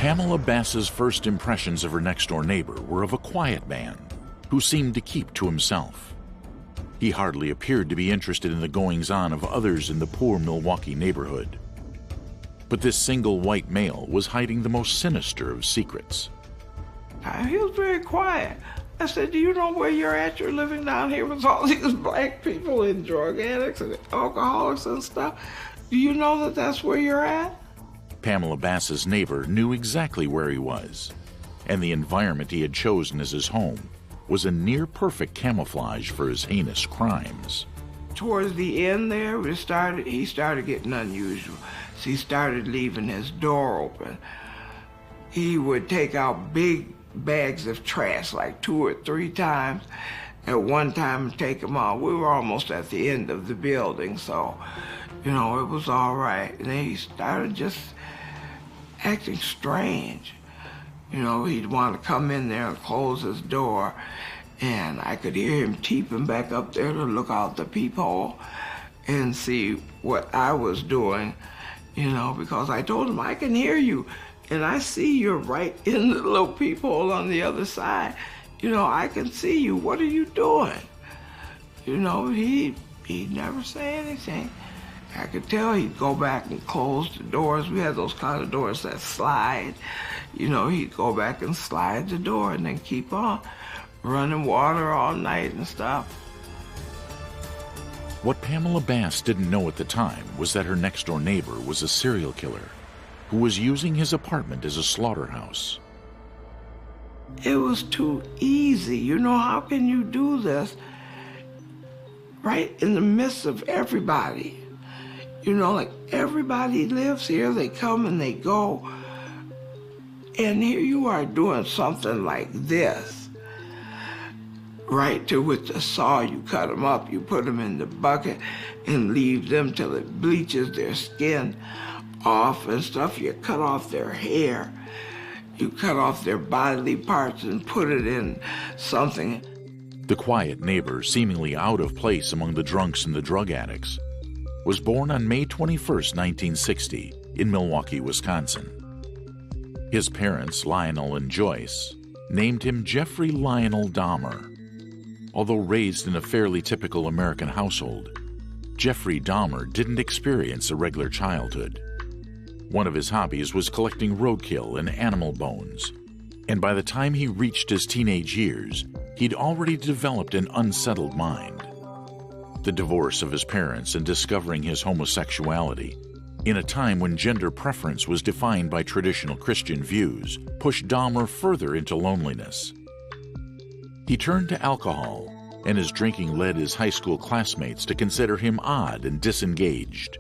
Pamela Bass's first impressions of her next-door neighbor were of a quiet man who seemed to keep to himself. He hardly appeared to be interested in the goings-on of others in the poor Milwaukee neighborhood. But this single white male was hiding the most sinister of secrets. He was very quiet. I said, do you know where you're at? You're living down here with all these black people and drug addicts and alcoholics and stuff. Do you know that that's where you're at? Pamela Bass's neighbor knew exactly where he was, and the environment he had chosen as his home was a near-perfect camouflage for his heinous crimes. Towards the end there, he started getting unusual. So he started leaving his door open. He would take out big bags of trash like 2 or 3 times at one time and take them out. We were almost at the end of the building, so, it was all right. And then he started just acting strange. He'd want to come in there and close his door, and I could hear him teeping back up there to look out the peephole and see what I was doing, because I told him, I can hear you, and I see you're right in the little peephole on the other side. I can see you. What are you doing? He'd never say anything. I could tell he'd go back and close the doors. We had those kind of doors that slide. He'd go back and slide the door and then keep on running water all night and stuff. What Pamela Bass didn't know at the time was that her next-door neighbor was a serial killer who was using his apartment as a slaughterhouse. It was too easy. How can you do this right in the midst of everybody? Like everybody lives here, they come and they go. And here you are doing something like this. Right to with the saw, you cut them up, you put them in the bucket and leave them till it bleaches their skin off and stuff. You cut off their hair. You cut off their bodily parts and put it in something. The quiet neighbor, seemingly out of place among the drunks and the drug addicts, was born on May 21, 1960, in Milwaukee, Wisconsin. His parents, Lionel and Joyce, named him Jeffrey Lionel Dahmer. Although raised in a fairly typical American household, Jeffrey Dahmer didn't experience a regular childhood. One of his hobbies was collecting roadkill and animal bones, and by the time he reached his teenage years, he'd already developed an unsettled mind. The divorce of his parents and discovering his homosexuality, in a time when gender preference was defined by traditional Christian views, pushed Dahmer further into loneliness. He turned to alcohol, and his drinking led his high school classmates to consider him odd and disengaged.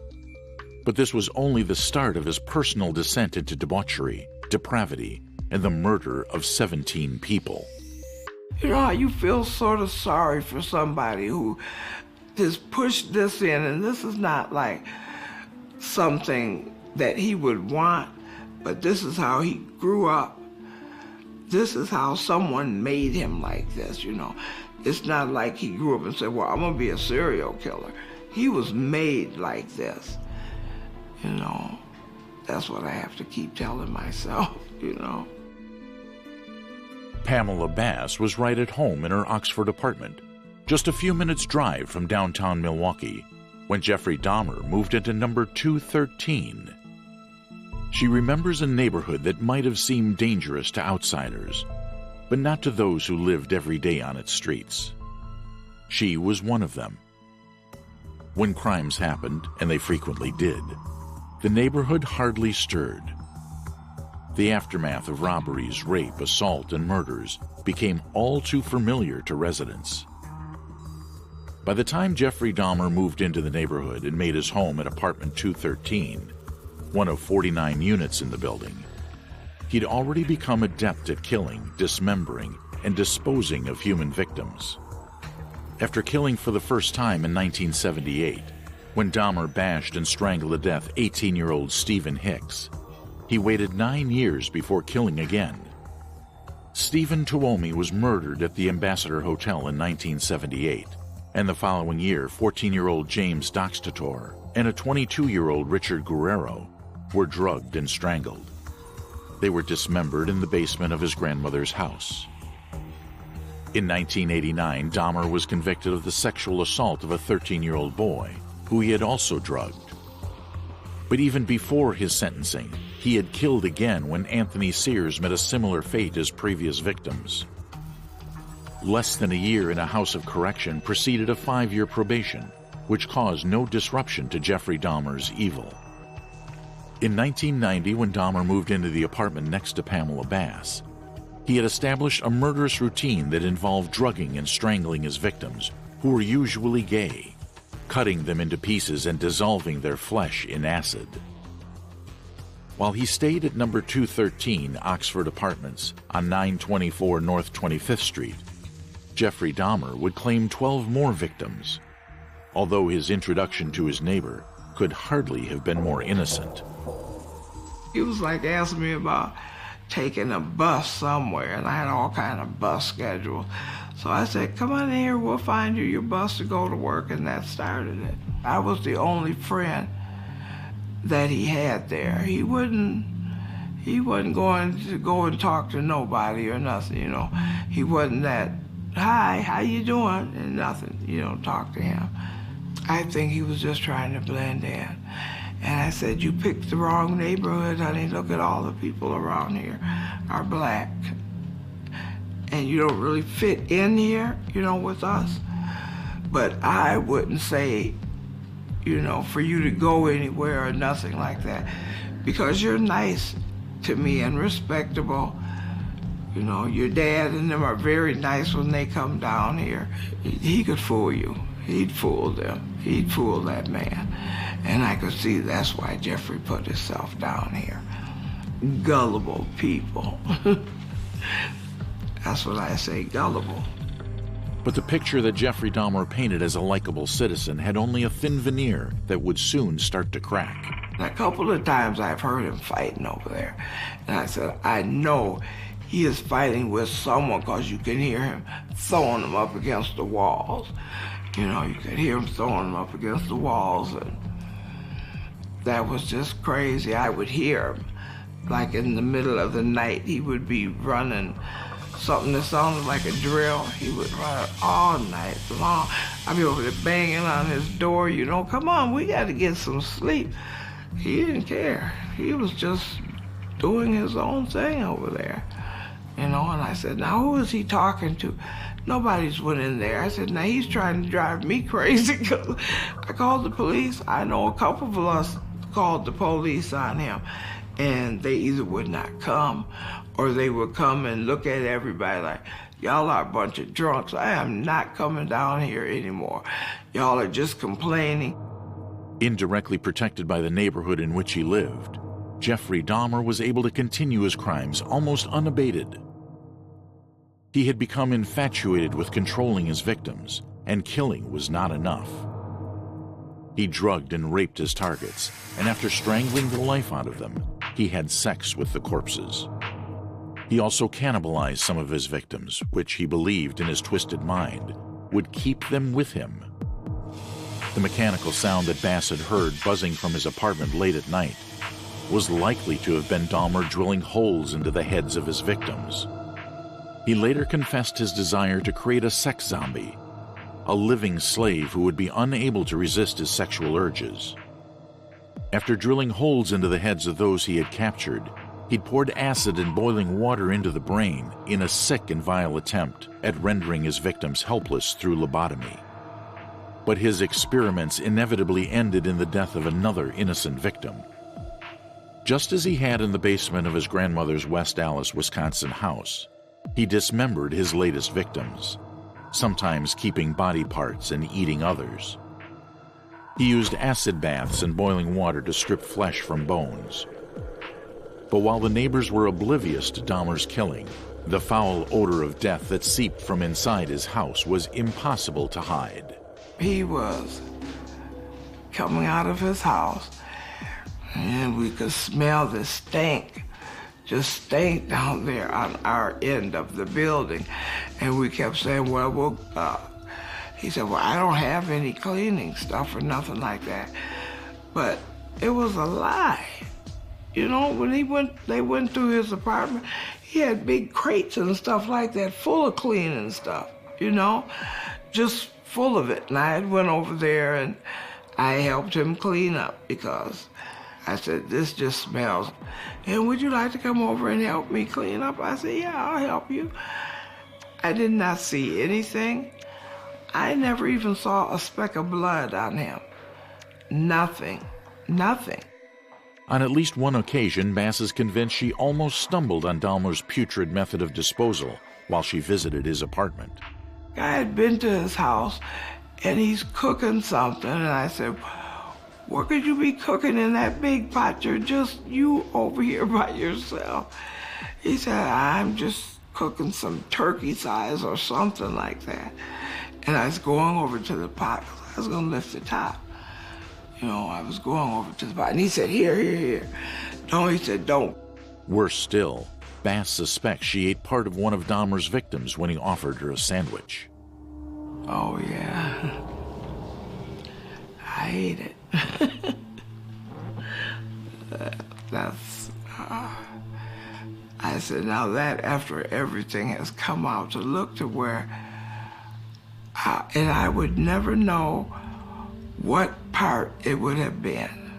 But this was only the start of his personal descent into debauchery, depravity, and the murder of 17 people. How you feel sort of sorry for somebody who just pushed this in, and this is not like something that he would want, but this is how he grew up. This is how someone made him like this, It's not like he grew up and said, well, I'm going to be a serial killer. He was made like this, That's what I have to keep telling myself, Pamela Bass was right at home in her Oxford apartment, just a few minutes' drive from downtown Milwaukee, when Jeffrey Dahmer moved into number 213. She remembers a neighborhood that might have seemed dangerous to outsiders, but not to those who lived every day on its streets. She was one of them. When crimes happened, and they frequently did, the neighborhood hardly stirred. The aftermath of robberies, rape, assault, and murders became all too familiar to residents. By the time Jeffrey Dahmer moved into the neighborhood and made his home at apartment 213, one of 49 units in the building, he'd already become adept at killing, dismembering, and disposing of human victims. After killing for the first time in 1978, when Dahmer bashed and strangled to death 18-year-old Stephen Hicks, he waited 9 years before killing again. Stephen Tuomi was murdered at the Ambassador Hotel in 1978, and the following year, 14-year-old James Doxtator and a 22-year-old Richard Guerrero were drugged and strangled. They were dismembered in the basement of his grandmother's house. In 1989, Dahmer was convicted of the sexual assault of a 13-year-old boy, who he had also drugged. But even before his sentencing, he had killed again when Anthony Sears met a similar fate as previous victims. Less than a year in a house of correction preceded a 5-year probation, which caused no disruption to Jeffrey Dahmer's evil. In 1990, when Dahmer moved into the apartment next to Pamela Bass, he had established a murderous routine that involved drugging and strangling his victims, who were usually gay, cutting them into pieces and dissolving their flesh in acid. While he stayed at number 213 Oxford Apartments on 924 North 25th Street, Jeffrey Dahmer would claim 12 more victims, although his introduction to his neighbor could hardly have been more innocent. He was like asking me about taking a bus somewhere, and I had all kind of bus schedules. So I said, come on in here, we'll find you your bus to go to work, and that started it. I was the only friend that he had there. He wasn't going to go and talk to nobody or nothing, you know. He wasn't that, hi, how you doing, and nothing, you know, talk to him. I think he was just trying to blend in. And I said, you picked the wrong neighborhood, honey. Look at all the people around here are black. And you don't really fit in here, you know, with us. But I wouldn't say, you know, for you to go anywhere or nothing like that, because you're nice to me and respectable. You know, your dad and them are very nice when they come down here. He could fool you. He'd fool them. He'd fool that man. And I could see that's why Jeffrey put himself down here. Gullible people. That's what I say, gullible. But the picture that Jeffrey Dahmer painted as a likable citizen had only a thin veneer that would soon start to crack. A couple of times I've heard him fighting over there. And I said, I know he is fighting with someone, because you can hear him throwing them up against the walls. You know, you could hear him throwing them up against the walls, and that was just crazy. I would hear him, like in the middle of the night, he would be running something that sounded like a drill. He would run it all night long. I'd be over there banging on his door, you know, come on, we got to get some sleep. He didn't care. He was just doing his own thing over there, you know, and I said, now who is he talking to? Nobody's went in there. I said, now he's trying to drive me crazy. I called the police. I know a couple of us called the police on him, and they either would not come or they would come and look at everybody like, y'all are a bunch of drunks. I am not coming down here anymore. Y'all are just complaining. Indirectly protected by the neighborhood in which he lived, Jeffrey Dahmer was able to continue his crimes almost unabated. He had become infatuated with controlling his victims, and killing was not enough. He drugged and raped his targets, and after strangling the life out of them, he had sex with the corpses. He also cannibalized some of his victims, which he believed in his twisted mind would keep them with him. The mechanical sound that Bass had heard buzzing from his apartment late at night was likely to have been Dahmer drilling holes into the heads of his victims. He later confessed his desire to create a sex zombie, a living slave who would be unable to resist his sexual urges. After drilling holes into the heads of those he had captured, he'd poured acid and boiling water into the brain in a sick and vile attempt at rendering his victims helpless through lobotomy. But his experiments inevitably ended in the death of another innocent victim. Just as he had in the basement of his grandmother's West Allis, Wisconsin house, he dismembered his latest victims, sometimes keeping body parts and eating others. He used acid baths and boiling water to strip flesh from bones. But while the neighbors were oblivious to Dahmer's killing, the foul odor of death that seeped from inside his house was impossible to hide. He was coming out of his house, and we could smell the stink, just stink down there on our end of the building. And we kept saying, well, he said, well, I don't have any cleaning stuff or nothing like that. But it was a lie. You know, when they went through his apartment, he had big crates and stuff like that full of cleaning stuff, you know, just full of it. And I went over there and I helped him clean up because I said, this just smells. And would you like to come over and help me clean up? I said, yeah, I'll help you. I did not see anything. I never even saw a speck of blood on him. Nothing, nothing. On at least one occasion, Bass is convinced she almost stumbled on Dahmer's putrid method of disposal while she visited his apartment. I had been to his house, and he's cooking something, and I said, what could you be cooking in that big pot? You're just you over here by yourself. He said, I'm just cooking some turkey thighs or something like that. And I was going over to the pot because I was going to lift the top. You know, I was going over to the pot, and he said, here. No, he said, don't. Worse still, Bass suspects she ate part of one of Dahmer's victims when he offered her a sandwich. Oh, yeah. I ate it. I said, now that after everything has come out, to look to where, and I would never know what part it would have been,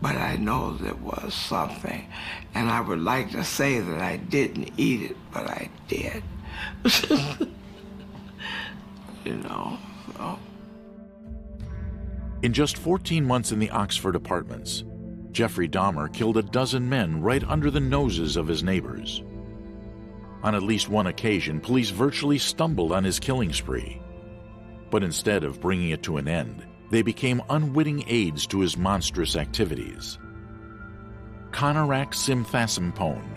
but I know there was something, and I would like to say that I didn't eat it, but I did. You know, so. In just 14 months in the Oxford apartments, Jeffrey Dahmer killed a dozen men right under the noses of his neighbors. On at least one occasion, police virtually stumbled on his killing spree. But instead of bringing it to an end, they became unwitting aids to his monstrous activities. Conarak Simthasampone,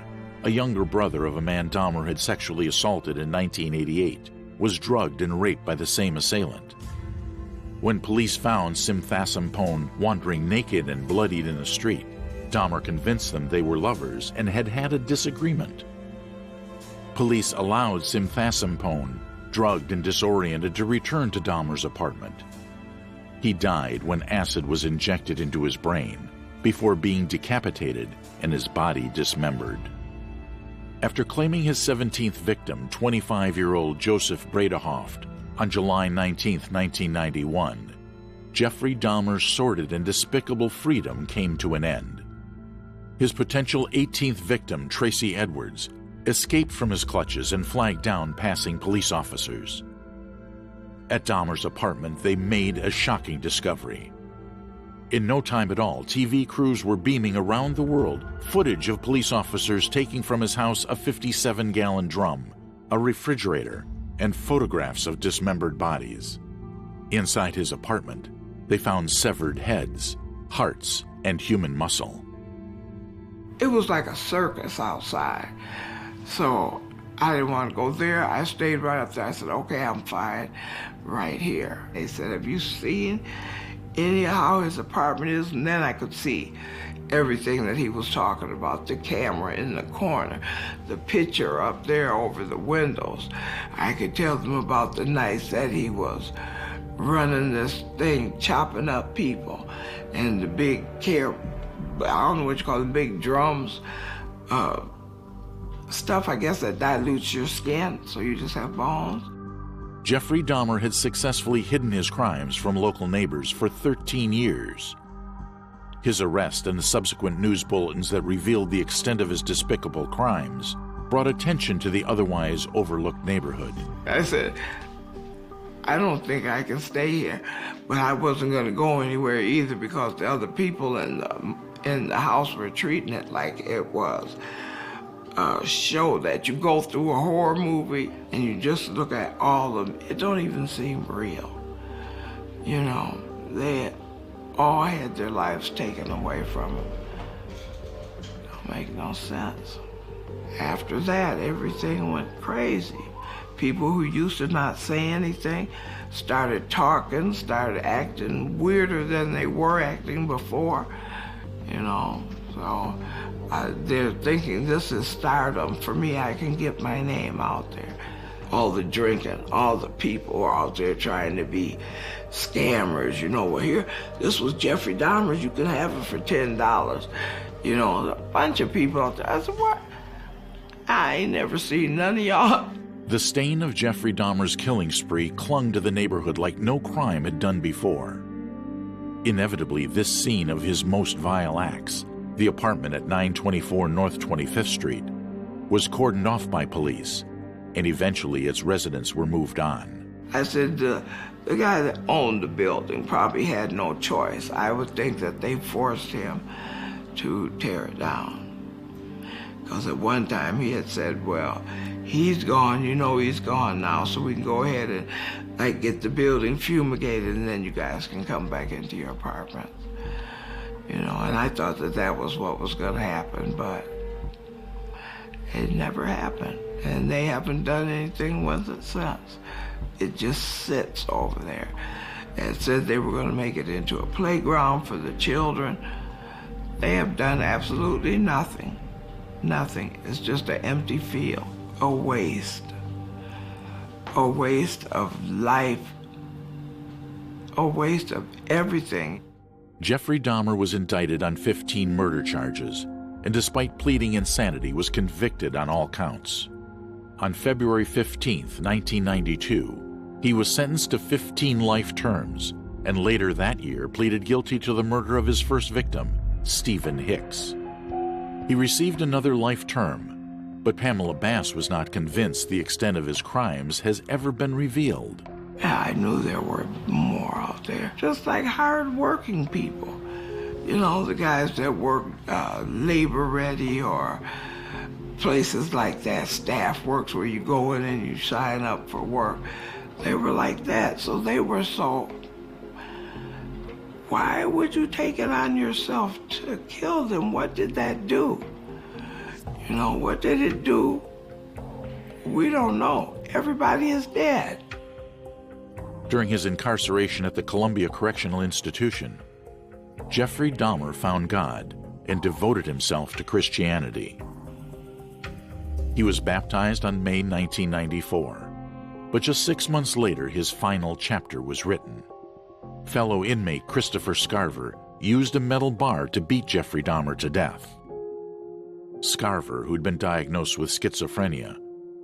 a younger brother of a man Dahmer had sexually assaulted in 1988, was drugged and raped by the same assailant. When police found Simthasampone wandering naked and bloodied in the street, Dahmer convinced them they were lovers and had had a disagreement. Police allowed Simthasampone, drugged and disoriented, to return to Dahmer's apartment. He died when acid was injected into his brain, before being decapitated and his body dismembered. After claiming his 17th victim, 25-year-old Joseph Bredehoft, on July 19, 1991, Jeffrey Dahmer's sordid and despicable freedom came to an end. His potential 18th victim, Tracy Edwards, escaped from his clutches and flagged down passing police officers. At Dahmer's apartment, they made a shocking discovery. In no time at all, TV crews were beaming around the world footage of police officers taking from his house a 57-gallon drum, a refrigerator, and photographs of dismembered bodies. Inside his apartment, they found severed heads, hearts, and human muscle. It was like a circus outside. So I didn't want to go there. I stayed right up there. I said, okay, I'm fine right here. They said, have you seen any of how his apartment is? And then I could see everything that he was talking about, the camera in the corner, the picture up there over the windows. I could tell them about the nights that he was running this thing, chopping up people, and the big I don't know what you call them, big drums, stuff, I guess, that dilutes your skin, so you just have bones. Jeffrey Dahmer had successfully hidden his crimes from local neighbors for 13 years. His arrest and the subsequent news bulletins that revealed the extent of his despicable crimes brought attention to the otherwise overlooked neighborhood. I said, I don't think I can stay here, but I wasn't going to go anywhere either because the other people in the house were treating it like it was a show that you go through a horror movie and you just look at all of them. It don't even seem real. You know, they all had their lives taken away from them. Don't make no sense. After that, everything went crazy. People who used to not say anything started talking, started acting weirder than they were acting before, you know. So they're thinking this is stardom. For me, I can get my name out there. All the drinking, all the people are out there trying to be scammers, you know. Well, here, this was Jeffrey Dahmer's. You can have it for $10. You know, a bunch of people out there. I said, what? I ain't never seen none of y'all. The stain of Jeffrey Dahmer's killing spree clung to the neighborhood like no crime had done before. Inevitably, this scene of his most vile acts, the apartment at 924 North 25th Street, was cordoned off by police, and eventually its residents were moved on. I said, the guy that owned the building probably had no choice. I would think that they forced him to tear it down. Because at one time he had said, well, he's gone, you know he's gone now, so we can go ahead and like get the building fumigated and then you guys can come back into your apartment. You know, and I thought that that was what was going to happen, but it never happened. And they haven't done anything with it since. It just sits over there. And it said they were going to make it into a playground for the children. They have done absolutely nothing. Nothing. It's just an empty field. A waste. A waste of life. A waste of everything. Jeffrey Dahmer was indicted on 15 murder charges, and despite pleading insanity, was convicted on all counts. On February 15, 1992, he was sentenced to 15 life terms, and later that year pleaded guilty to the murder of his first victim, Stephen Hicks. He received another life term, but Pamela Bass was not convinced the extent of his crimes has ever been revealed. I knew there were more out there, just like hard-working people. You know, the guys that work labor-ready or places like that, staff works where you go in and you sign up for work. They were like that, so they were so... Why would you take it on yourself to kill them? What did that do? You know, what did it do? We don't know. Everybody is dead. During his incarceration at the Columbia Correctional Institution, Jeffrey Dahmer found God and devoted himself to Christianity. He was baptized on May 1994, but just 6 months later, his final chapter was written. Fellow inmate Christopher Scarver used a metal bar to beat Jeffrey Dahmer to death. Scarver, who'd been diagnosed with schizophrenia,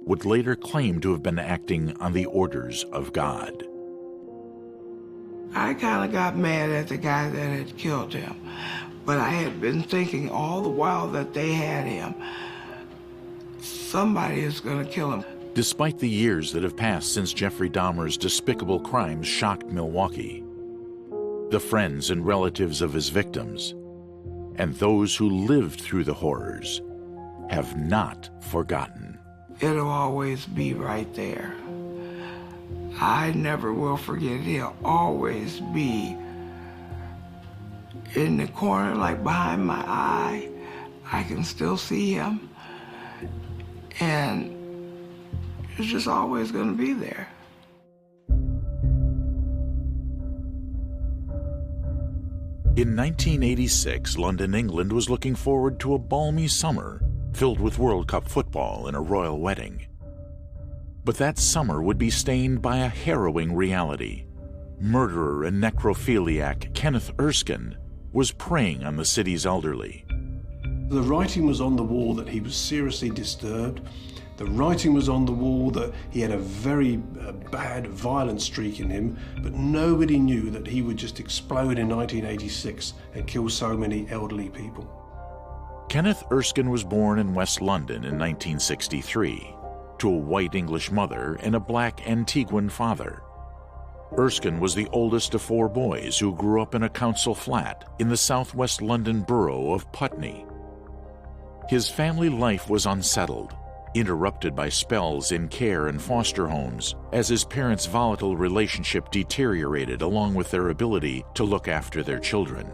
would later claim to have been acting on the orders of God. I kind of got mad at the guy that had killed him, but I had been thinking all the while that they had him. Somebody is going to kill him. Despite the years that have passed since Jeffrey Dahmer's despicable crimes shocked Milwaukee, the friends and relatives of his victims, and those who lived through the horrors, have not forgotten. It'll always be right there. I never will forget it. He'll always be in the corner, like behind my eye. I can still see him. And it's just always going to be there. In 1986, London, England was looking forward to a balmy summer filled with World Cup football and a royal wedding. But that summer would be stained by a harrowing reality. Murderer and necrophiliac Kenneth Erskine was preying on the city's elderly. The writing was on the wall that he was seriously disturbed. The writing was on the wall that he had a very bad, violent streak in him, but nobody knew that he would just explode in 1986 and kill so many elderly people. Kenneth Erskine was born in West London in 1963 to a white English mother and a black Antiguan father. Erskine was the oldest of 4 boys who grew up in a council flat in the southwest London borough of Putney. His family life was unsettled, interrupted by spells in care and foster homes as his parents' volatile relationship deteriorated along with their ability to look after their children.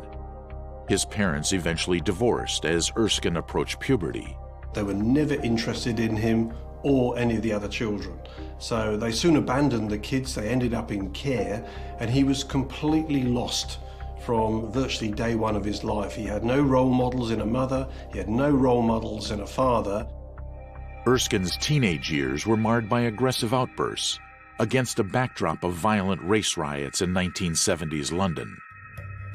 His parents eventually divorced as Erskine approached puberty. They were never interested in him or any of the other children. So they soon abandoned the kids, they ended up in care, and he was completely lost from virtually day one of his life. He had no role models in a mother, he had no role models in a father. Erskine's teenage years were marred by aggressive outbursts against a backdrop of violent race riots in 1970s London.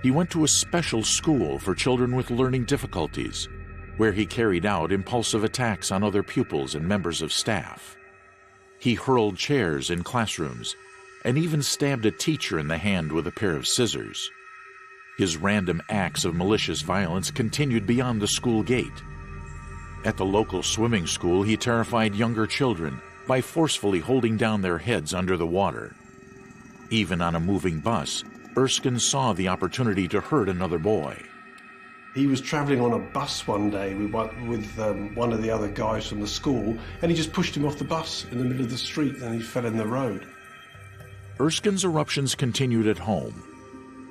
He went to a special school for children with learning difficulties, where he carried out impulsive attacks on other pupils and members of staff. He hurled chairs in classrooms and even stabbed a teacher in the hand with a pair of scissors. His random acts of malicious violence continued beyond the school gate. At the local swimming school, he terrified younger children by forcefully holding down their heads under the water. Even on a moving bus, Erskine saw the opportunity to hurt another boy. He was travelling on a bus one day with one of the other guys from the school, and he just pushed him off the bus in the middle of the street, and he fell in the road. Erskine's eruptions continued at home.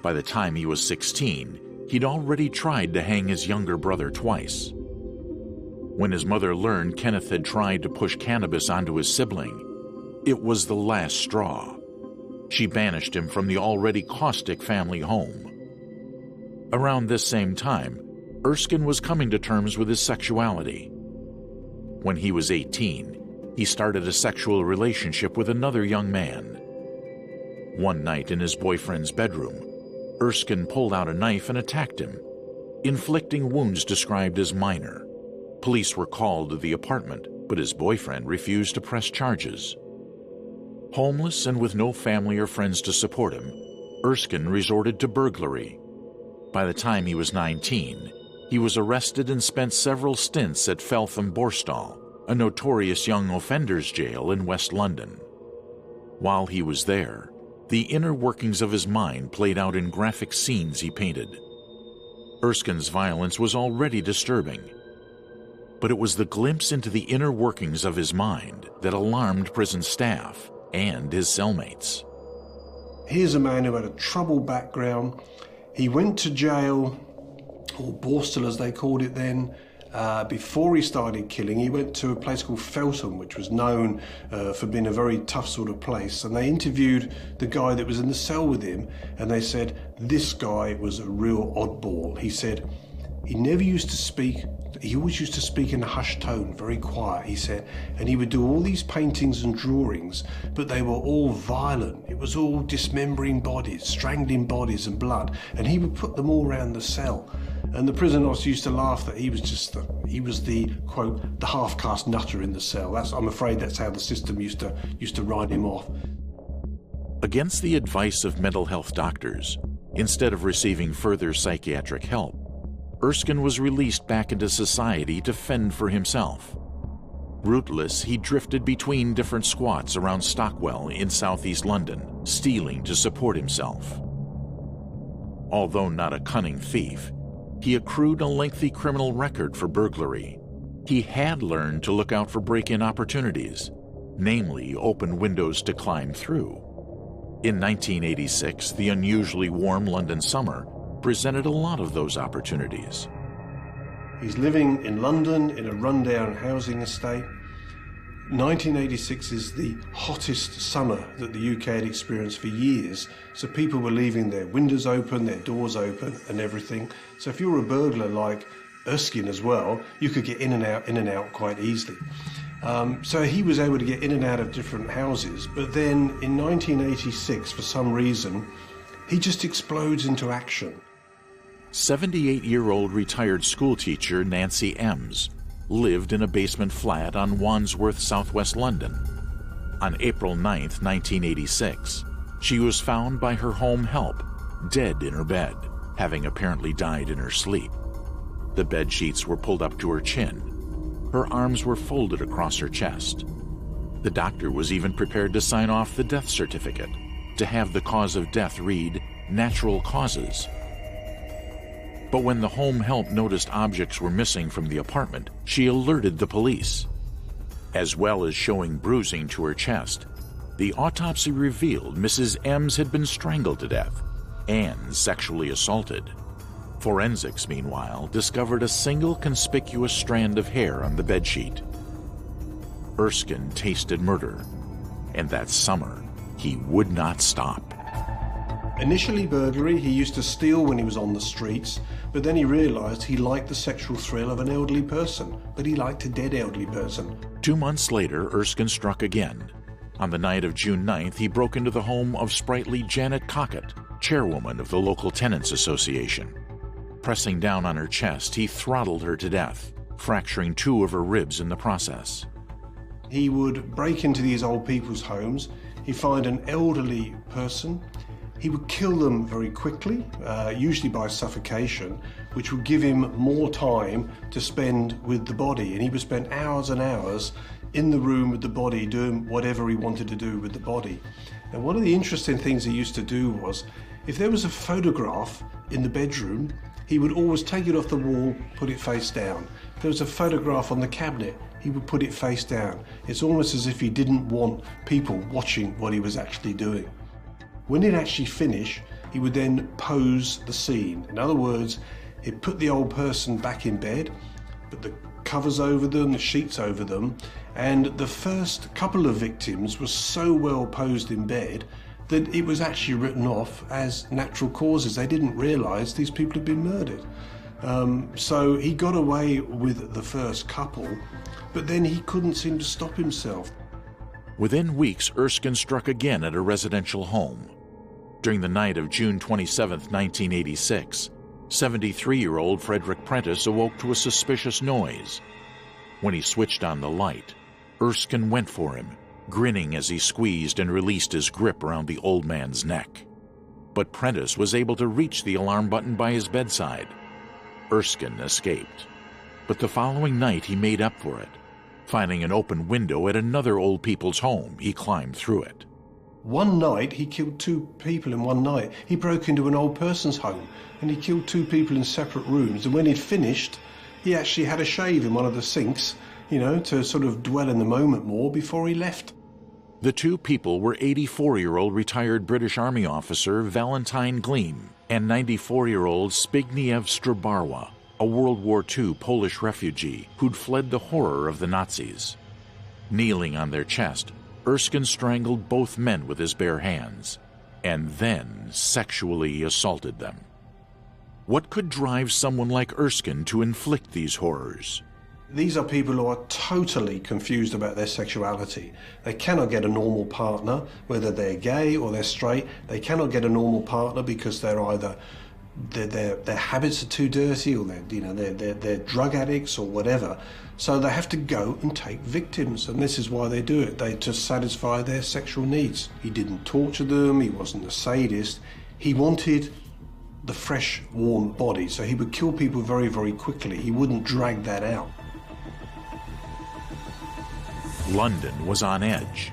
By the time he was 16, he'd already tried to hang his younger brother twice. When his mother learned Kenneth had tried to push cannabis onto his sibling, it was the last straw. She banished him from the already caustic family home. Around this same time, Erskine was coming to terms with his sexuality. When he was 18, he started a sexual relationship with another young man. One night in his boyfriend's bedroom, Erskine pulled out a knife and attacked him, inflicting wounds described as minor. Police were called to the apartment, but his boyfriend refused to press charges. Homeless and with no family or friends to support him, Erskine resorted to burglary. By the time he was 19, he was arrested and spent several stints at Feltham Borstal, a notorious young offenders jail in West London. While he was there, the inner workings of his mind played out in graphic scenes he painted. Erskine's violence was already disturbing, but it was the glimpse into the inner workings of his mind that alarmed prison staff and his cellmates. Here's a man who had a troubled background. He went to jail, or Borstal as they called it then. Before he started killing, he went to a place called Feltham, which was known for being a very tough sort of place. And they interviewed the guy that was in the cell with him, and they said, this guy was a real oddball. He said, he never used to speak, he always used to speak in a hushed tone, very quiet, he said, and he would do all these paintings and drawings, but they were all violent. It was all dismembering bodies, strangling bodies and blood, and he would put them all around the cell. And the prison officer used to laugh that he was the quote, the half-caste nutter in the cell. I'm afraid that's how the system used to write him off. Against the advice of mental health doctors, instead of receiving further psychiatric help, Erskine was released back into society to fend for himself. Rootless, he drifted between different squats around Stockwell in southeast London, stealing to support himself. Although not a cunning thief, he accrued a lengthy criminal record for burglary. He had learned to look out for break-in opportunities, namely open windows to climb through. In 1986, the unusually warm London summer presented a lot of those opportunities. He's living in London in a rundown housing estate. 1986 is the hottest summer that the UK had experienced for years, so people were leaving their windows open, their doors open and everything. So if you were a burglar like Erskine as well, you could get in and out quite easily. So he was able to get in and out of different houses, but then in 1986, for some reason, he just explodes into action. 78-year-old retired schoolteacher Nancy Ems lived in a basement flat on Wandsworth, southwest London. On April 9, 1986, she was found by her home help, dead in her bed, having apparently died in her sleep. The bed sheets were pulled up to her chin. Her arms were folded across her chest. The doctor was even prepared to sign off the death certificate, to have the cause of death read, natural causes. But when the home help noticed objects were missing from the apartment, she alerted the police. As well as showing bruising to her chest, the autopsy revealed Mrs. Ems had been strangled to death and sexually assaulted. Forensics, meanwhile, discovered a single conspicuous strand of hair on the bedsheet. Erskine tasted murder, and that summer, he would not stop. Initially burglary, he used to steal when he was on the streets, but then he realized he liked the sexual thrill of an elderly person, but he liked a dead elderly person. 2 months later, Erskine struck again. On the night of June 9th, he broke into the home of sprightly Janet Cockett, chairwoman of the local tenants association. Pressing down on her chest, he throttled her to death, fracturing 2 of her ribs in the process. He would break into these old people's homes. He'd find an elderly person. He would kill them very quickly, usually by suffocation, which would give him more time to spend with the body. And he would spend hours and hours in the room with the body doing whatever he wanted to do with the body. And one of the interesting things he used to do was, if there was a photograph in the bedroom, he would always take it off the wall, put it face down. If there was a photograph on the cabinet, he would put it face down. It's almost as if he didn't want people watching what he was actually doing. When he'd actually finish, he would then pose the scene. In other words, he'd put the old person back in bed, put the covers over them, the sheets over them, and the first couple of victims were so well posed in bed that it was actually written off as natural causes. They didn't realise these people had been murdered. So he got away with the first couple, but then he couldn't seem to stop himself. Within weeks, Erskine struck again at a residential home. During the night of June 27, 1986, 73-year-old Frederick Prentice awoke to a suspicious noise. When he switched on the light, Erskine went for him, grinning as he squeezed and released his grip around the old man's neck. But Prentice was able to reach the alarm button by his bedside. Erskine escaped. But the following night he made up for it. Finding an open window at another old people's home, he climbed through it. One night, he killed 2 people in one night. He broke into an old person's home and he killed 2 people in separate rooms. And when he'd finished, he actually had a shave in one of the sinks, to sort of dwell in the moment more before he left. The 2 people were 84-year-old retired British Army officer Valentine Gleam and 94-year-old Zbigniew Strabarwa, a World War II Polish refugee who'd fled the horror of the Nazis. Kneeling on their chest, Erskine strangled both men with his bare hands, and then sexually assaulted them. What could drive someone like Erskine to inflict these horrors? These are people who are totally confused about their sexuality. They cannot get a normal partner, whether they're gay or they're straight. They cannot get a normal partner because they're either their habits are too dirty, or they're drug addicts or whatever. So they have to go and take victims, and this is why they do it. They just satisfy their sexual needs. He didn't torture them. He wasn't a sadist. He wanted the fresh, warm body, so he would kill people very, very quickly. He wouldn't drag that out. London was on edge.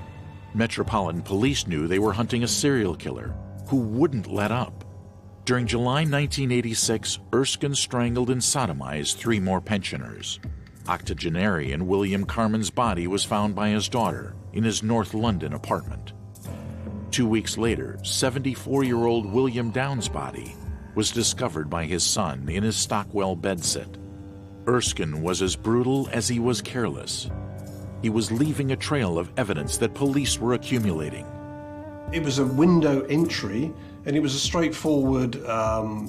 Metropolitan Police knew they were hunting a serial killer who wouldn't let up. During July 1986, Erskine strangled and sodomized 3 more pensioners. Octogenarian William Carman's body was found by his daughter in his North London apartment. 2 weeks later, 74-year-old William Downs' body was discovered by his son in his Stockwell bedsit. Erskine was as brutal as he was careless. He was leaving a trail of evidence that police were accumulating. It was a window entry, and it was a straightforward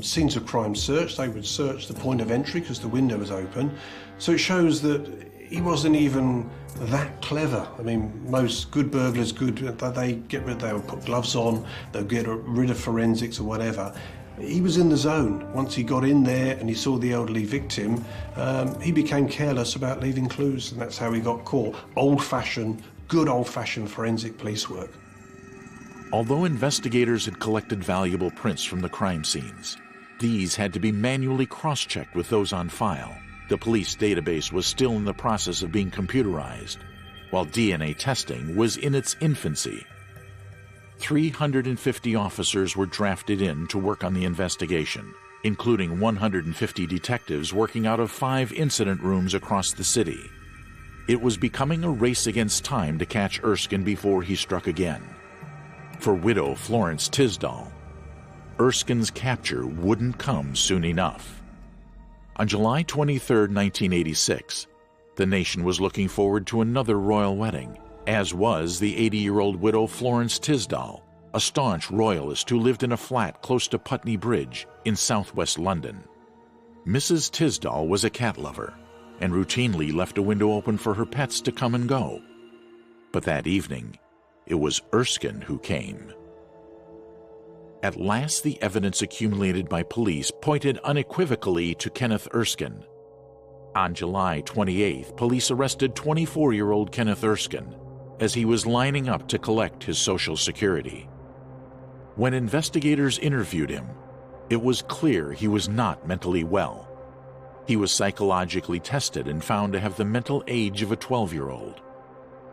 scenes of crime search. They would search the point of entry because the window was open. So it shows that he wasn't even that clever. I mean, most good burglars, they would put gloves on, they'll get rid of forensics or whatever. He was in the zone. Once he got in there and he saw the elderly victim, he became careless about leaving clues, and that's how he got caught. Good old-fashioned forensic police work. Although investigators had collected valuable prints from the crime scenes, these had to be manually cross-checked with those on file. The police database was still in the process of being computerized, while DNA testing was in its infancy. 350 officers were drafted in to work on the investigation, including 150 detectives working out of 5 incident rooms across the city. It was becoming a race against time to catch Erskine before he struck again. For widow Florence Tisdall, Erskine's capture wouldn't come soon enough. On July 23, 1986, the nation was looking forward to another royal wedding, as was the 80-year-old widow Florence Tisdall, a staunch royalist who lived in a flat close to Putney Bridge in southwest London. Mrs. Tisdall was a cat lover and routinely left a window open for her pets to come and go. But that evening, it was Erskine who came. At last, the evidence accumulated by police pointed unequivocally to Kenneth Erskine. On July 28th, police arrested 24-year-old Kenneth Erskine as he was lining up to collect his Social Security. When investigators interviewed him, it was clear he was not mentally well. He was psychologically tested and found to have the mental age of a 12-year-old.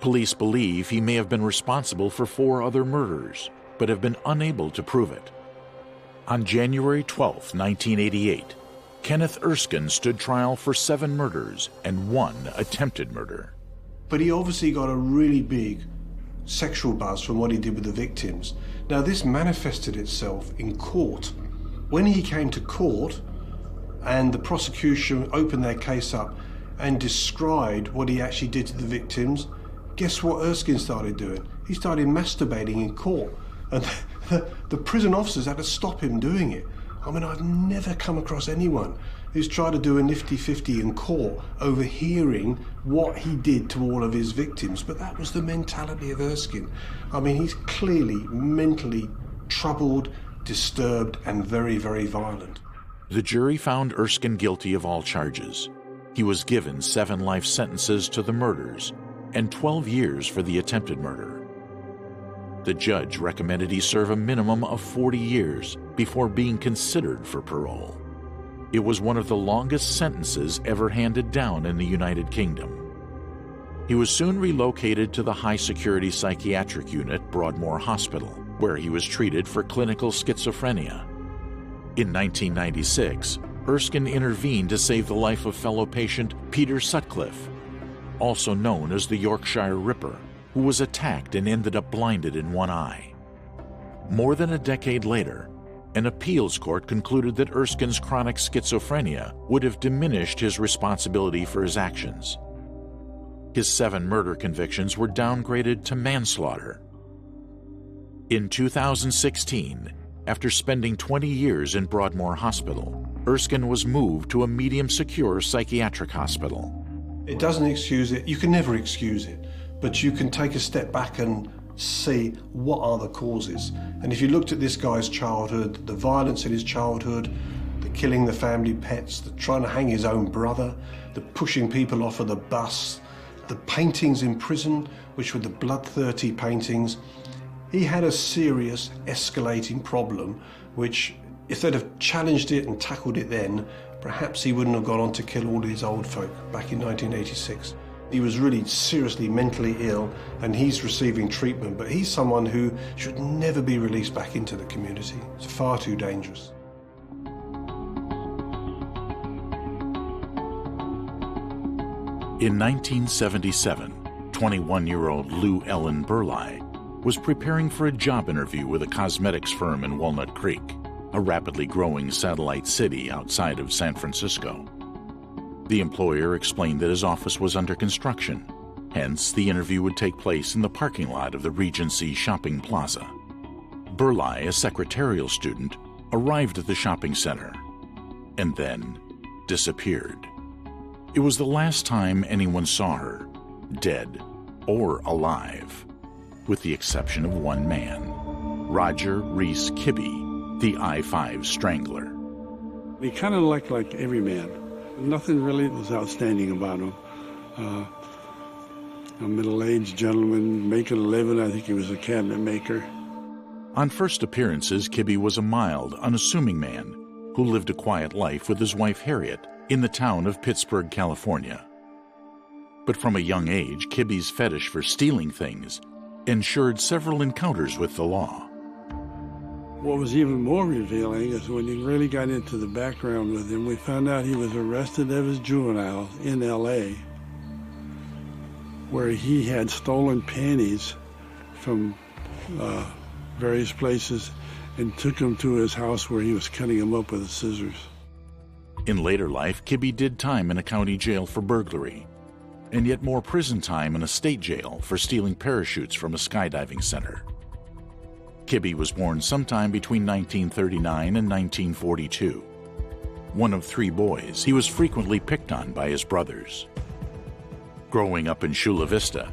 Police believe he may have been responsible for 4 other murders, but have been unable to prove it. On January 12, 1988, Kenneth Erskine stood trial for 7 murders and 1 attempted murder. But he obviously got a really big sexual buzz from what he did with the victims. Now, this manifested itself in court. When he came to court and the prosecution opened their case up and described what he actually did to the victims, guess what Erskine started doing? He started masturbating in court. And the prison officers had to stop him doing it. I mean, I've never come across anyone who's tried to do a nifty-50 in court overhearing what he did to all of his victims. But that was the mentality of Erskine. I mean, he's clearly mentally troubled, disturbed, and very, very violent. The jury found Erskine guilty of all charges. He was given 7 life sentences to the murders and 12 years for the attempted murder. The judge recommended he serve a minimum of 40 years before being considered for parole. It was one of the longest sentences ever handed down in the United Kingdom. He was soon relocated to the high-security psychiatric unit, Broadmoor Hospital, where he was treated for clinical schizophrenia. In 1996, Erskine intervened to save the life of fellow patient Peter Sutcliffe, also known as the Yorkshire Ripper, who was attacked and ended up blinded in one eye. More than a decade later, an appeals court concluded that Erskine's chronic schizophrenia would have diminished his responsibility for his actions. His 7 murder convictions were downgraded to manslaughter. In 2016, after spending 20 years in Broadmoor Hospital, Erskine was moved to a medium-secure psychiatric hospital. It doesn't excuse it. You can never excuse it. But you can take a step back and see what are the causes. And if you looked at this guy's childhood, the violence in his childhood, the killing the family pets, the trying to hang his own brother, the pushing people off of the bus, the paintings in prison, which were the bloodthirsty paintings, he had a serious escalating problem, which if they'd have challenged it and tackled it then, perhaps he wouldn't have gone on to kill all his old folk back in 1986. He was really seriously mentally ill and he's receiving treatment, but he's someone who should never be released back into the community. It's far too dangerous. In 1977, 21-year-old Lou Ellen Burleigh was preparing for a job interview with a cosmetics firm in Walnut Creek, a rapidly growing satellite city outside of San Francisco. The employer explained that his office was under construction, hence the interview would take place in the parking lot of the Regency Shopping Plaza. Burleigh, a secretarial student, arrived at the shopping center and then disappeared. It was the last time anyone saw her, dead or alive, with the exception of one man, Roger Reese Kibbe, the I-5 Strangler. He kind of looked like every man. Nothing really was outstanding about him. A middle-aged gentleman making a living. I think he was a cabinet maker. On first appearances, Kibbe was a mild, unassuming man who lived a quiet life with his wife Harriet in the town of Pittsburgh, California. But from a young age, Kibbe's fetish for stealing things ensured several encounters with the law. What was even more revealing is when you really got into the background with him, we found out he was arrested as a juvenile in L.A., where he had stolen panties from various places and took them to his house where he was cutting them up with scissors. In later life, Kibbe did time in a county jail for burglary, and yet more prison time in a state jail for stealing parachutes from a skydiving center. Kibbe was born sometime between 1939 and 1942. One of 3 boys, he was frequently picked on by his brothers. Growing up in Chula Vista,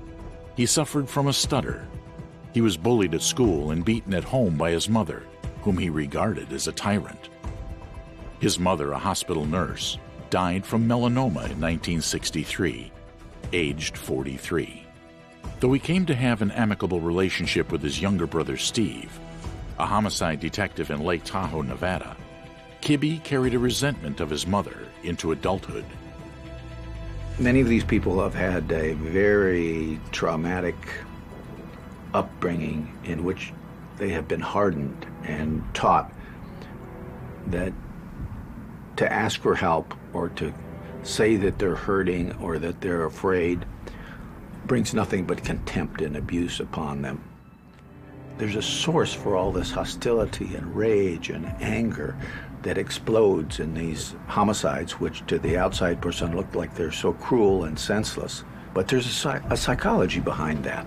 he suffered from a stutter. He was bullied at school and beaten at home by his mother, whom he regarded as a tyrant. His mother, a hospital nurse, died from melanoma in 1963, aged 43. Though he came to have an amicable relationship with his younger brother Steve, a homicide detective in Lake Tahoe, Nevada, Kibbe carried a resentment of his mother into adulthood. Many of these people have had a very traumatic upbringing in which they have been hardened and taught that to ask for help or to say that they're hurting or that they're afraid brings nothing but contempt and abuse upon them. There's a source for all this hostility and rage and anger that explodes in these homicides, which to the outside person look like they're so cruel and senseless. But there's a psychology behind that.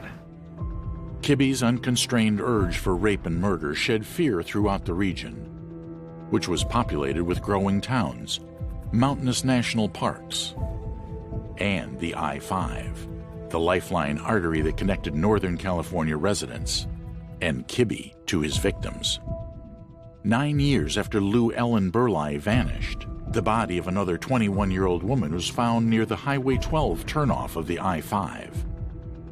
Kibbe's unconstrained urge for rape and murder shed fear throughout the region, which was populated with growing towns, mountainous national parks, and the I-5, the lifeline artery that connected Northern California residents and Kibbe to his victims. 9 years after Lou Ellen Burleigh vanished, the body of another 21-year-old woman was found near the Highway 12 turnoff of the I-5.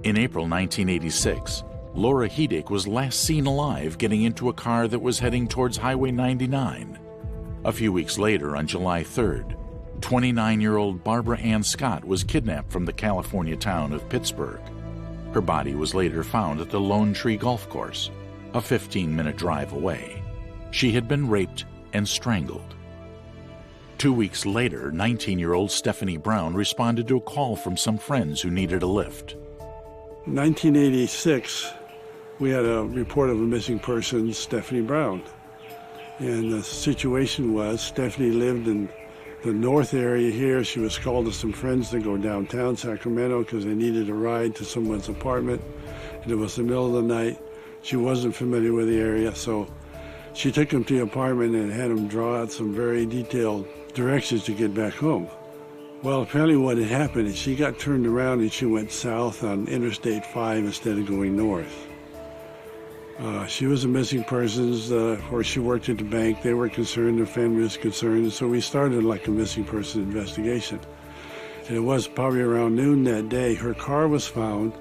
In April 1986, Laura Hedick was last seen alive getting into a car that was heading towards Highway 99. A few weeks later, on July 3rd, 29-year-old Barbara Ann Scott was kidnapped from the California town of Pittsburgh. Her body was later found at the Lone Tree Golf Course, a 15-minute drive away. She had been raped and strangled. 2 weeks later, 19-year-old Stephanie Brown responded to a call from some friends who needed a lift. In 1986, we had a report of a missing person, Stephanie Brown. And the situation was Stephanie lived in the north area here. She was called to some friends to go downtown Sacramento because they needed a ride to someone's apartment. And it was the middle of the night. She wasn't familiar with the area, so she took him to the apartment and had him draw out some very detailed directions to get back home. Well, apparently what had happened is she got turned around and she went south on Interstate 5 instead of going north. She was a missing persons, where she worked at the bank. They were concerned, her family was concerned, and so we started like a missing person investigation. And it was probably around noon that day, her car was found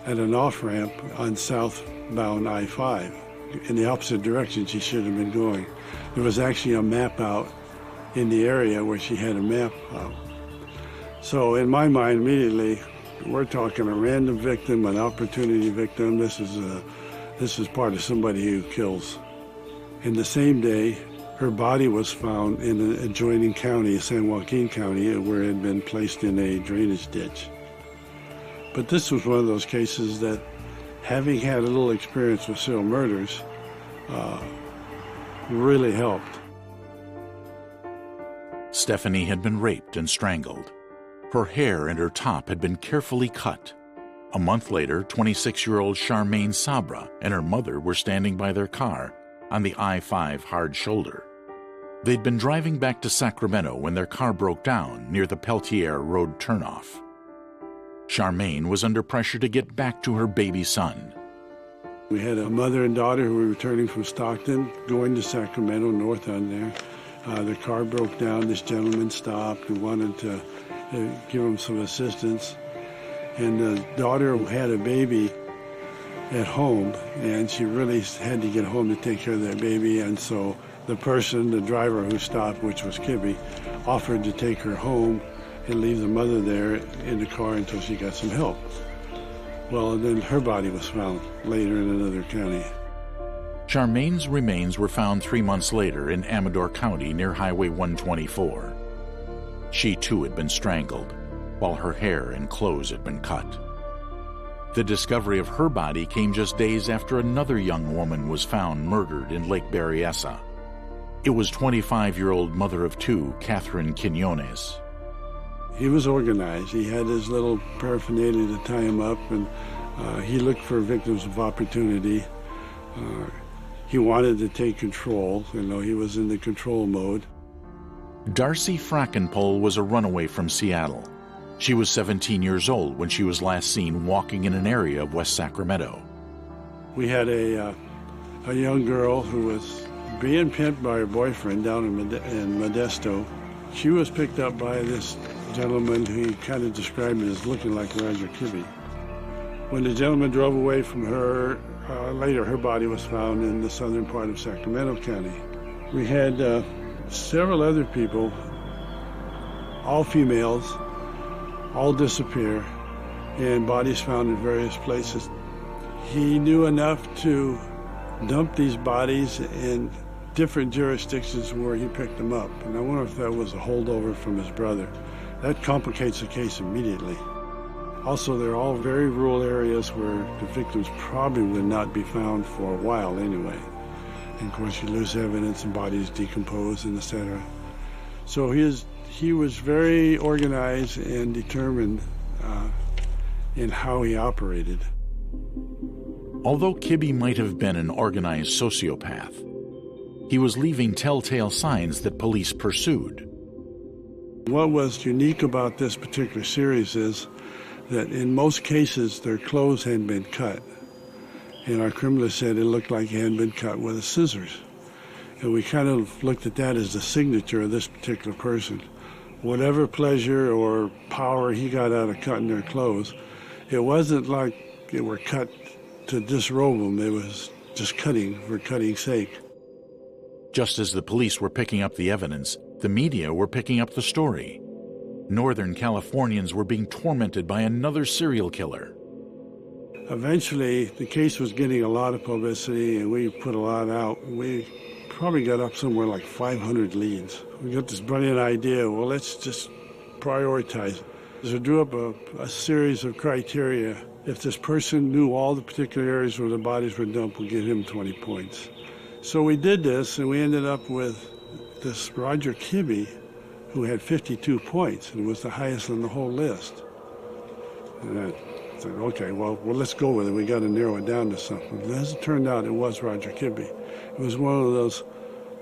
at an off-ramp on southbound I-5, in the opposite direction she should have been going. There was actually a map out in the area where she had a map out. So in my mind, immediately, we're talking a random victim, an opportunity victim. This is part of somebody who kills. In the same day, her body was found in an adjoining county, San Joaquin County, where it had been placed in a drainage ditch. But this was one of those cases that, having had a little experience with serial murders, really helped. Stephanie had been raped and strangled. Her hair and her top had been carefully cut. A month later, 26-year-old Charmaine Sabra and her mother were standing by their car on the I-5 hard shoulder. They'd been driving back to Sacramento when their car broke down near the Peltier Road turnoff. Charmaine was under pressure to get back to her baby son. We had a mother and daughter who were returning from Stockton, going to Sacramento, north on there. Their car broke down. This gentleman stopped and wanted to give them some assistance. And the daughter had a baby at home, and she really had to get home to take care of that baby. And so the driver who stopped, which was Kibbe, offered to take her home and leave the mother there in the car until she got some help. Well, and then her body was found later in another county. Charmaine's remains were found 3 months later in Amador County near Highway 124. She too had been strangled, while her hair and clothes had been cut. The discovery of her body came just days after another young woman was found murdered in Lake Berryessa. It was 25-year-old mother of two, Catherine Quinones. He was organized. He had his little paraphernalia to tie him up, and he looked for victims of opportunity. He wanted to take control. He was in the control mode. Darcy Frackenpole was a runaway from Seattle. She was 17 years old when she was last seen walking in an area of West Sacramento. We had a a young girl who was being pimped by her boyfriend down in Modesto. She was picked up by this gentleman who he kind of described as looking like Roger Kibbe. When the gentleman drove away from her, later her body was found in the southern part of Sacramento County. We had several other people, all females, all disappear, and bodies found in various places. He knew enough to dump these bodies in different jurisdictions where he picked them up. And I wonder if that was a holdover from his brother. That complicates the case immediately. Also, they're all very rural areas where the victims probably would not be found for a while anyway. And of course, you lose evidence and bodies decompose and etc. So he was very organized and determined in how he operated. Although Kibbe might have been an organized sociopath, he was leaving telltale signs that police pursued. What was unique about this particular series is that in most cases their clothes hadn't been cut. And our criminalist said it looked like it hadn't been cut with scissors. And we kind of looked at that as the signature of this particular person. Whatever pleasure or power he got out of cutting their clothes, it wasn't like they were cut to disrobe them. It was just cutting for cutting's sake. Just as the police were picking up the evidence, the media were picking up the story. Northern Californians were being tormented by another serial killer. Eventually, the case was getting a lot of publicity, and we put a lot out. We probably got up somewhere like 500 leads. We got this brilliant idea, well, let's just prioritize. So we drew up a series of criteria. If this person knew all the particular areas where the bodies were dumped, we'd give him 20 points. So we did this, and we ended up with this Roger Kibbe, who had 52 points, and was the highest on the whole list. And I said, okay, well, let's go with it. We got to narrow it down to something. And as it turned out, it was Roger Kibbe. It was one of those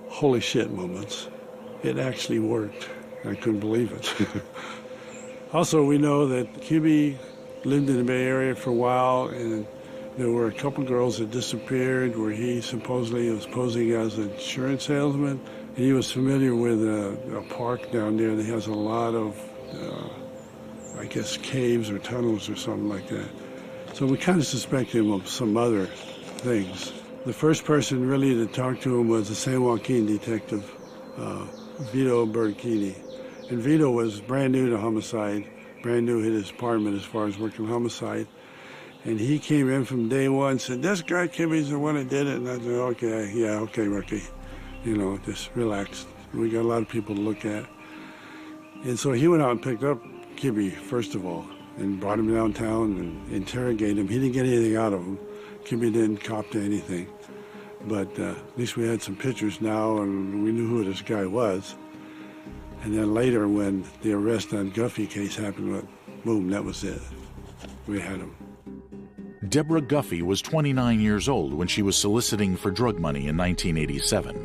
holy shit moments. It actually worked. I couldn't believe it. Also, we know that Kibbe lived in the Bay Area for a while, and there were a couple girls that disappeared where he supposedly was posing as an insurance salesman. He was familiar with a park down there that has a lot of, I guess, caves or tunnels or something like that. So we kind of suspect him of some other things. The first person really to talk to him was the San Joaquin detective, Vito Bertini. And Vito was brand new to homicide, brand new at his department as far as working homicide. And he came in from day one and said, this guy Kibbe's the one that did it. And I said, okay, yeah, okay, Rookie. You know, just relax. We got a lot of people to look at. And so he went out and picked up Kibbe, first of all, and brought him downtown and interrogated him. He didn't get anything out of him. Kibbe didn't cop to anything. But at least we had some pictures now, and we knew who this guy was. And then later, when the arrest on Guffey case happened, boom, that was it. We had him. Deborah Guffey was 29 years old when she was soliciting for drug money in 1987.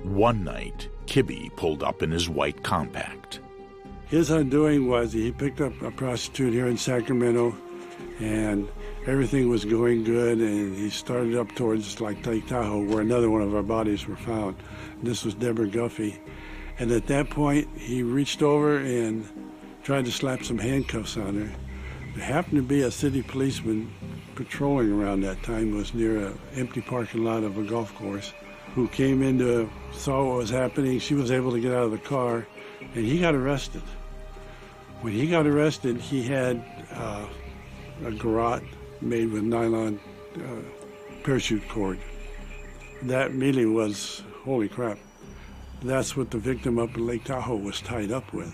One night, Kibbe pulled up in his white compact. His undoing was he picked up a prostitute here in Sacramento, and everything was going good, and he started up towards like Lake Tahoe, where another one of our bodies were found. This was Deborah Guffey. And at that point, he reached over and tried to slap some handcuffs on her. There happened to be a city policeman patrolling around that time, was near an empty parking lot of a golf course, who came in to saw what was happening. She was able to get out of the car, and he got arrested. When he got arrested, he had a garrote made with nylon parachute cord. That immediately was, holy crap. That's what the victim up in Lake Tahoe was tied up with.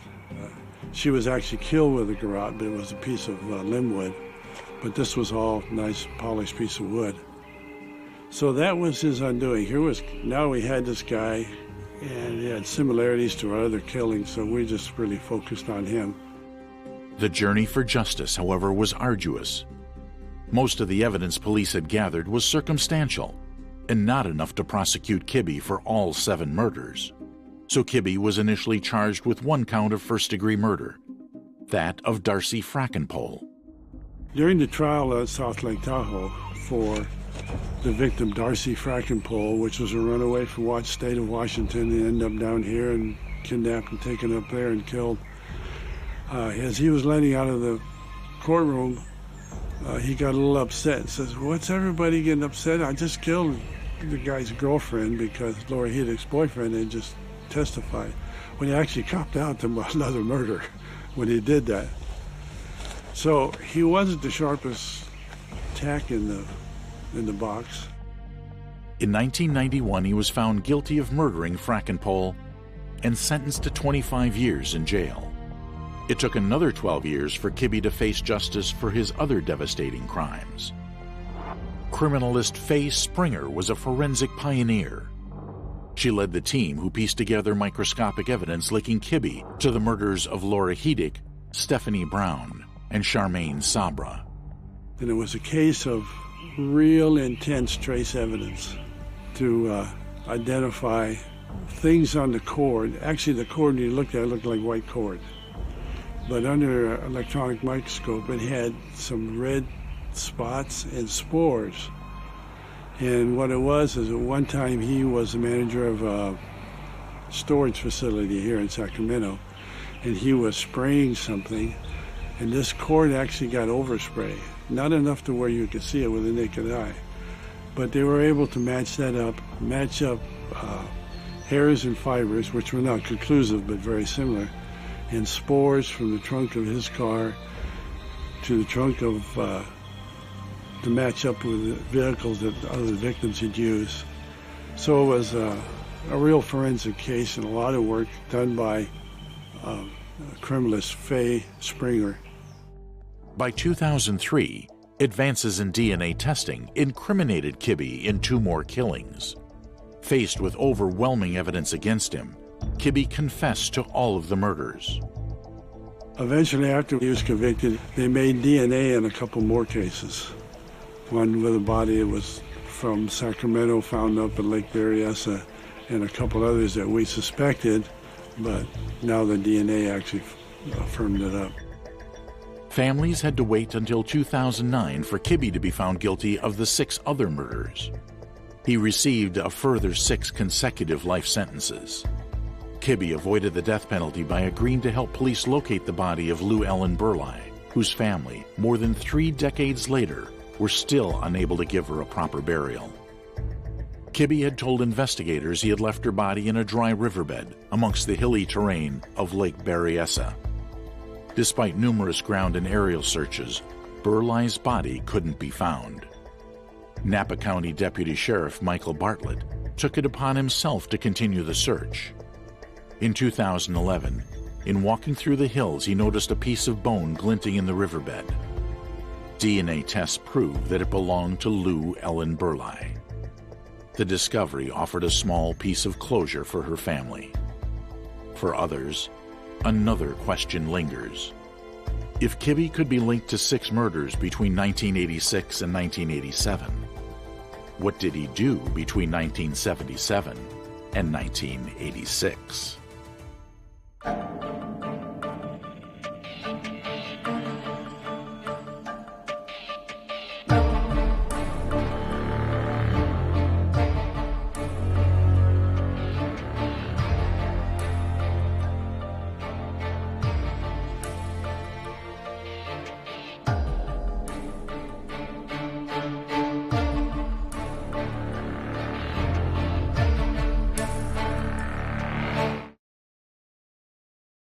She was actually killed with a garrote, but it was a piece of limb wood. But this was all nice, polished piece of wood. So that was his undoing. Now we had this guy, and he had similarities to our other killings, so we just really focused on him. The journey for justice, however, was arduous. Most of the evidence police had gathered was circumstantial, and not enough to prosecute Kibbe for all 7 murders. So Kibbe was initially charged with 1 count of first-degree murder, that of Darcy Frackenpole. During the trial at South Lake Tahoe for the victim, Darcy Frackenpole, which was a runaway from the state of Washington, and ended up down here and kidnapped and taken up there and killed. As he was letting out of the courtroom, he got a little upset and says, "What's everybody getting upset? I just killed the guy's girlfriend because Laura Hiddick's boyfriend had just testified." When he actually copped out to another murder when he did that. So he wasn't the sharpest tack in the box. In 1991, he was found guilty of murdering Frackenpole and sentenced to 25 years in jail. It took another 12 years for Kibbe to face justice for his other devastating crimes. Criminalist Faye Springer was a forensic pioneer. She led the team who pieced together microscopic evidence linking Kibbe to the murders of Laura Hiddick, Stephanie Brown, and Charmaine Sabra. And it was a case of real intense trace evidence to identify things on the cord. Actually, the cord, when you looked at it, looked like white cord. But under an electronic microscope, it had some red spots and spores. And what it was is at one time he was the manager of a storage facility here in Sacramento, and he was spraying something, and this cord actually got overspray. Not enough to where you could see it with the naked eye. But they were able to match up hairs and fibers, which were not conclusive but very similar, and spores from the trunk of his car to the trunk of, to match up with the vehicles that other victims had used. So it was a real forensic case and a lot of work done by criminalist Faye Springer. By 2003, advances in DNA testing incriminated Kibbe in 2 more killings. Faced with overwhelming evidence against him, Kibbe confessed to all of the murders. Eventually, after he was convicted, they made DNA in a couple more cases. One with a body that was from Sacramento, found up at Lake Berryessa, and a couple others that we suspected, but now the DNA actually firmed it up. Families had to wait until 2009 for Kibbe to be found guilty of the 6 other murders. He received a further 6 consecutive life sentences. Kibbe avoided the death penalty by agreeing to help police locate the body of Lou Ellen Burleigh, whose family, more than 3 decades later, were still unable to give her a proper burial. Kibbe had told investigators he had left her body in a dry riverbed amongst the hilly terrain of Lake Berryessa. Despite numerous ground and aerial searches, Burleigh's body couldn't be found. Napa County Deputy Sheriff Michael Bartlett took it upon himself to continue the search. In 2011, in walking through the hills, he noticed a piece of bone glinting in the riverbed. DNA tests proved that it belonged to Lou Ellen Burleigh. The discovery offered a small piece of closure for her family. For others, another question lingers. If Kibbe could be linked to 6 murders between 1986 and 1987, what did he do between 1977 and 1986?